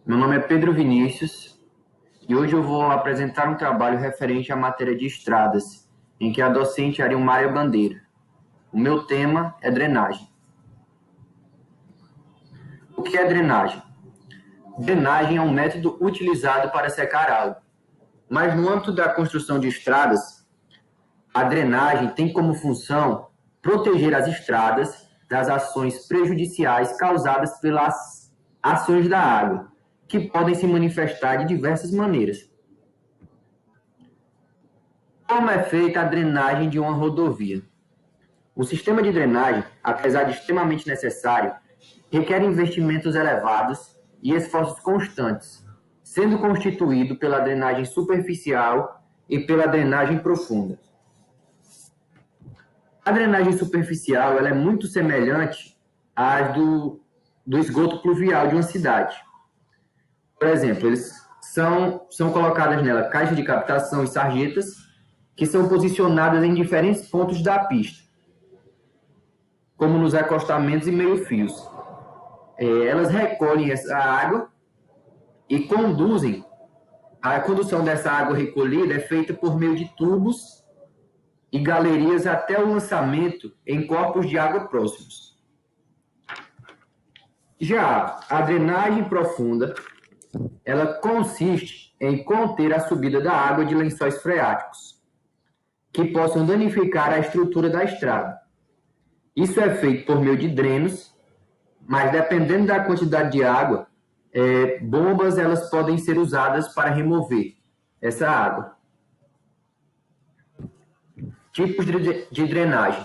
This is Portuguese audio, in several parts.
Meu nome é Pedro Vinícius e hoje eu vou apresentar um trabalho referente à matéria de estradas, em que a docente Ari Mária Bandeira. O meu tema é drenagem. O que é drenagem? Drenagem é um método utilizado para secar água, mas no âmbito da construção de estradas, a drenagem tem como função proteger as estradas das ações prejudiciais causadas pelas ações da água, que podem se manifestar de diversas maneiras. Como é feita a drenagem de uma rodovia? O sistema de drenagem, apesar de extremamente necessário, requer investimentos elevados e esforços constantes, sendo constituído pela drenagem superficial e pela drenagem profunda. A drenagem superficial ela é muito semelhante à do esgoto pluvial de uma cidade. Por exemplo, eles são colocadas nela caixas de captação e sarjetas que são posicionadas em diferentes pontos da pista, como nos acostamentos e meio-fios. Elas recolhem essa água e conduzem. A condução dessa água recolhida é feita por meio de tubos e galerias até o lançamento em corpos de água próximos. Já a drenagem profunda, ela consiste em conter a subida da água de lençóis freáticos, que possam danificar a estrutura da estrada. Isso é feito por meio de drenos, mas dependendo da quantidade de água, bombas elas podem ser usadas para remover essa água. Tipos de drenagem.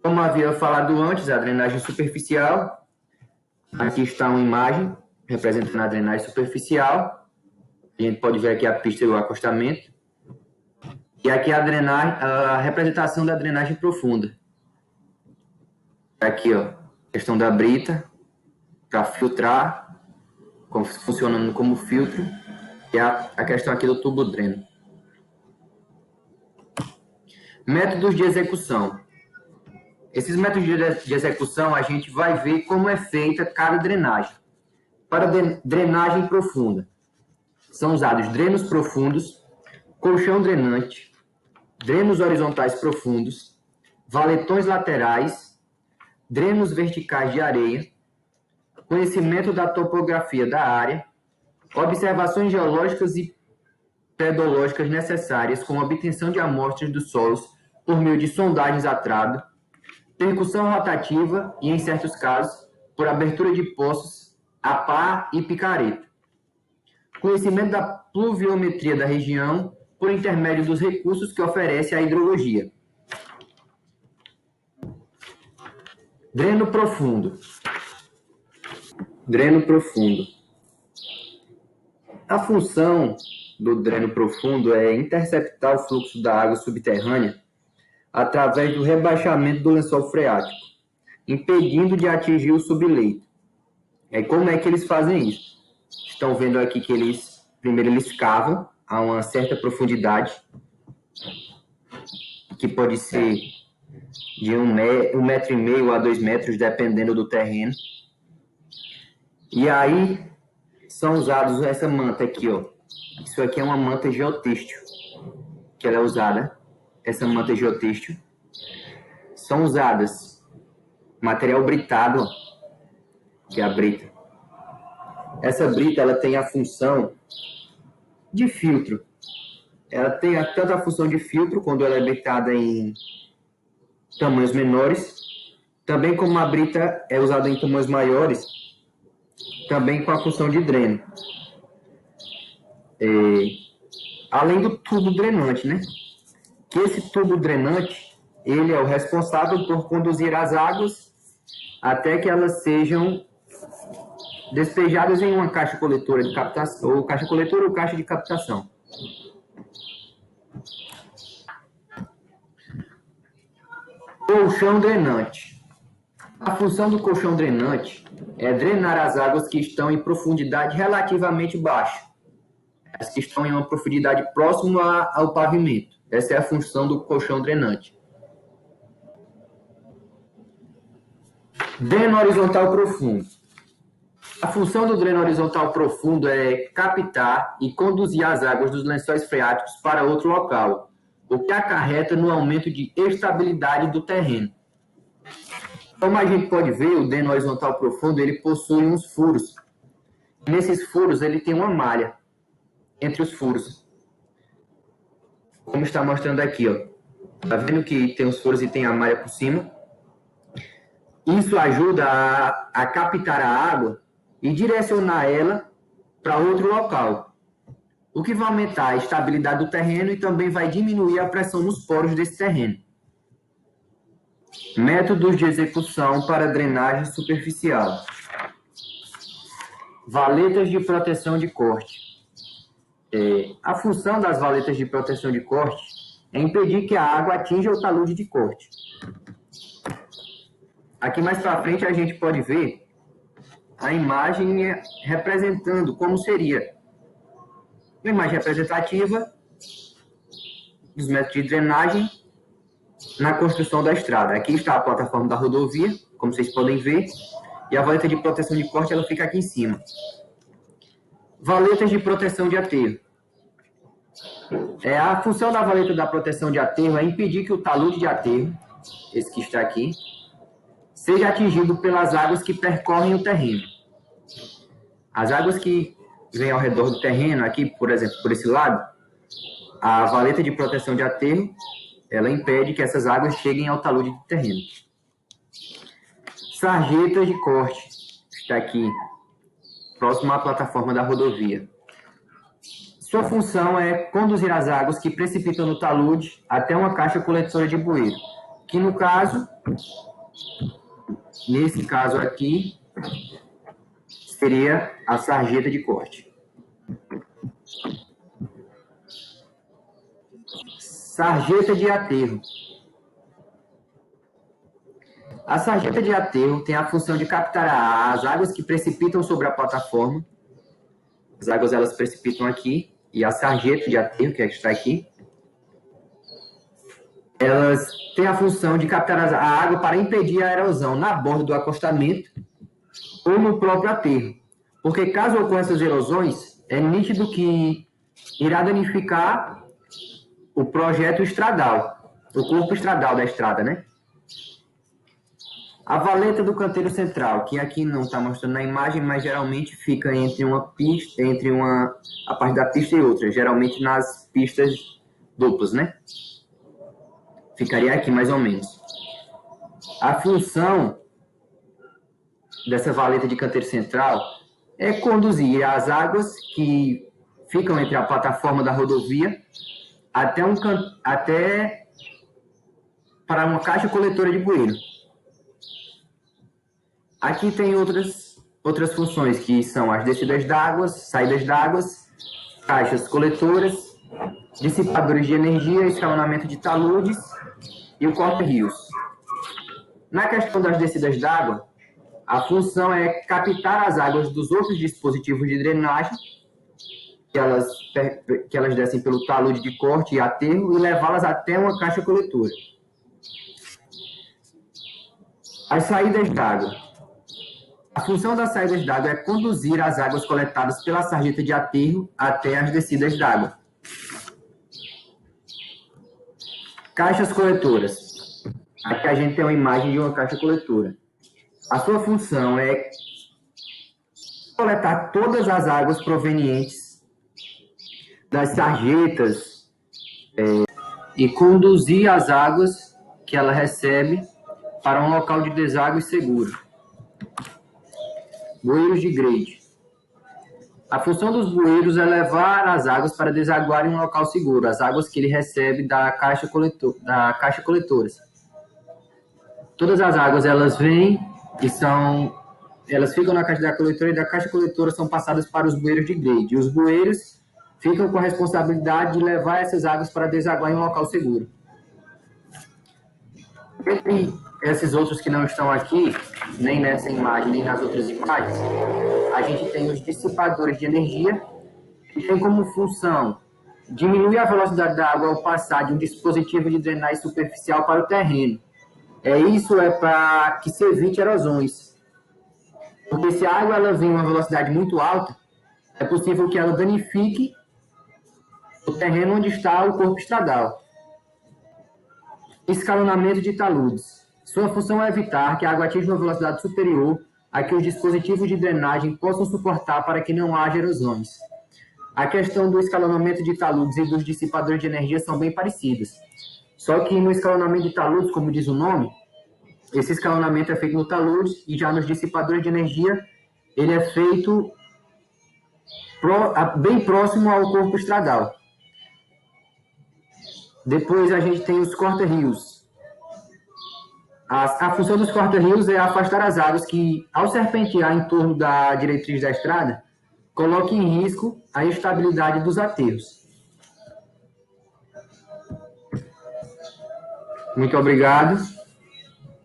Como havia falado antes, a drenagem superficial. Aqui está uma imagem representando a drenagem superficial. A gente pode ver aqui a pista e o acostamento. E aqui a representação da drenagem profunda. Aqui, ó, questão da brita para filtrar, funcionando como filtro, e a questão aqui do tubo dreno. Métodos de execução. Esses métodos de execução, a gente vai ver como é feita cada drenagem. Para drenagem profunda, são usados drenos profundos, colchão drenante, drenos horizontais profundos, valetões laterais, drenos verticais de areia, conhecimento da topografia da área, observações geológicas e pedológicas necessárias com obtenção de amostras dos solos por meio de sondagens a trado, percussão rotativa e, em certos casos, por abertura de poços a pá e picareta. Conhecimento da pluviometria da região por intermédio dos recursos que oferece a hidrologia. Dreno profundo. Dreno profundo. A função do dreno profundo é interceptar o fluxo da água subterrânea através do rebaixamento do lençol freático, impedindo de atingir o subleito. Como é que eles fazem isso? Estão vendo aqui que primeiro eles cavam a uma certa profundidade, que pode ser de 1,5 metro a 2 metros, dependendo do terreno. E aí são usados essa manta aqui, ó. Isso aqui é uma manta geotêxtil, que ela é usada. Essa manta geotêxtil. São usadas material britado, ó, que é a brita. Essa brita ela tem a função de filtro. Ela tem tanto a função de filtro quando ela é britada em tamanhos menores, também como a brita é usada em tamanhos maiores, também com a função de dreno. Além do tubo drenante, né? Que esse tubo drenante, ele é o responsável por conduzir as águas até que elas sejam despejadas em uma caixa coletora de captação, ou caixa coletora ou caixa de captação. Colchão drenante. A função do colchão drenante é drenar as águas que estão em profundidade relativamente baixa, as que estão em uma profundidade próxima ao pavimento. Essa é a função do colchão drenante. Dreno horizontal profundo. A função do dreno horizontal profundo é captar e conduzir as águas dos lençóis freáticos para outro local, o que acarreta no aumento de estabilidade do terreno. Como a gente pode ver, o dreno horizontal profundo ele possui uns furos. Nesses furos ele tem uma malha entre os furos. Como está mostrando aqui, ó. Tá vendo que tem os furos e tem a malha por cima? Isso ajuda a captar a água e direcionar ela para outro local, o que vai aumentar a estabilidade do terreno e também vai diminuir a pressão nos poros desse terreno. Métodos de execução para drenagem superficial. Valetas de proteção de corte. A função das valetas de proteção de corte é impedir que a água atinja o talude de corte. Aqui mais para frente a gente pode ver a imagem representando como seria uma imagem representativa dos métodos de drenagem na construção da estrada. Aqui está a plataforma da rodovia, como vocês podem ver, e a valeta de proteção de corte ela fica aqui em cima. Valetas de proteção de aterro. A função da valeta da proteção de aterro é impedir que o talude de aterro, esse que está aqui, seja atingido pelas águas que percorrem o terreno. As águas que vêm ao redor do terreno, aqui, por exemplo, por esse lado, a valeta de proteção de aterro, ela impede que essas águas cheguem ao talude do terreno. Sarjetas de corte, está aqui, próximo à plataforma da rodovia. Sua função é conduzir as águas que precipitam no talude até uma caixa coletora de bueiro, que no caso, nesse caso aqui, seria a sarjeta de corte. Sarjeta de aterro. A sarjeta de aterro tem a função de captar as águas que precipitam sobre a plataforma. As águas elas precipitam aqui e a sarjeta de aterro, que está aqui, elas têm a função de captar a água para impedir a erosão na borda do acostamento ou no próprio aterro. Porque caso ocorram essas erosões, é nítido que irá danificar o projeto estradal, o corpo estradal da estrada, né? A valeta do canteiro central, que aqui não está mostrando na imagem, mas geralmente fica entre uma pista, a parte da pista e outra, geralmente nas pistas duplas, né? Ficaria aqui mais ou menos. A função dessa valeta de canteiro central é conduzir as águas que ficam entre a plataforma da rodovia até para uma caixa coletora de bueiro. Aqui tem outras funções, que são as descidas d'água, saídas d'água, caixas coletoras, dissipadores de energia, escalonamento de taludes e o corta-rios. Na questão das descidas d'água, a função é captar as águas dos outros dispositivos de drenagem, que elas descem pelo talude de corte e aterro, e levá-las até uma caixa coletora. As saídas d'água. A função das saídas d'água é conduzir as águas coletadas pela sarjeta de aterro até as descidas d'água. Caixas coletoras. Aqui a gente tem uma imagem de uma caixa coletora. A sua função é coletar todas as águas provenientes das sarjetas e conduzir as águas que ela recebe para um local de deságue seguro. Bueiros de grade. A função dos bueiros é levar as águas para desaguar em um local seguro, as águas que ele recebe da caixa coletora. Todas as águas elas vêm e elas ficam na caixa da coletora, e da caixa coletora são passadas para os bueiros de grade. E os bueiros ficam com a responsabilidade de levar essas águas para desaguar em um local seguro. Entre esses outros que não estão aqui, nem nessa imagem, nem nas outras imagens, a gente tem os dissipadores de energia, que tem como função diminuir a velocidade da água ao passar de um dispositivo de drenagem superficial para o terreno. Isso é para que se evite erosões. Porque se a água ela vem a uma velocidade muito alta, é possível que ela danifique o terreno onde está o corpo estradal. Escalonamento de taludes. Sua função é evitar que a água atinja uma velocidade superior a que os dispositivos de drenagem possam suportar para que não haja erosões. A questão do escalonamento de taludes e dos dissipadores de energia são bem parecidas. Só que no escalonamento de taludes, como diz o nome, esse escalonamento é feito no talude e já nos dissipadores de energia ele é feito bem próximo ao corpo estradal. Depois a gente tem os corta-rios. A função dos corta-rios é afastar as águas que, ao serpentear em torno da diretriz da estrada, coloquem em risco a estabilidade dos aterros. Muito obrigado.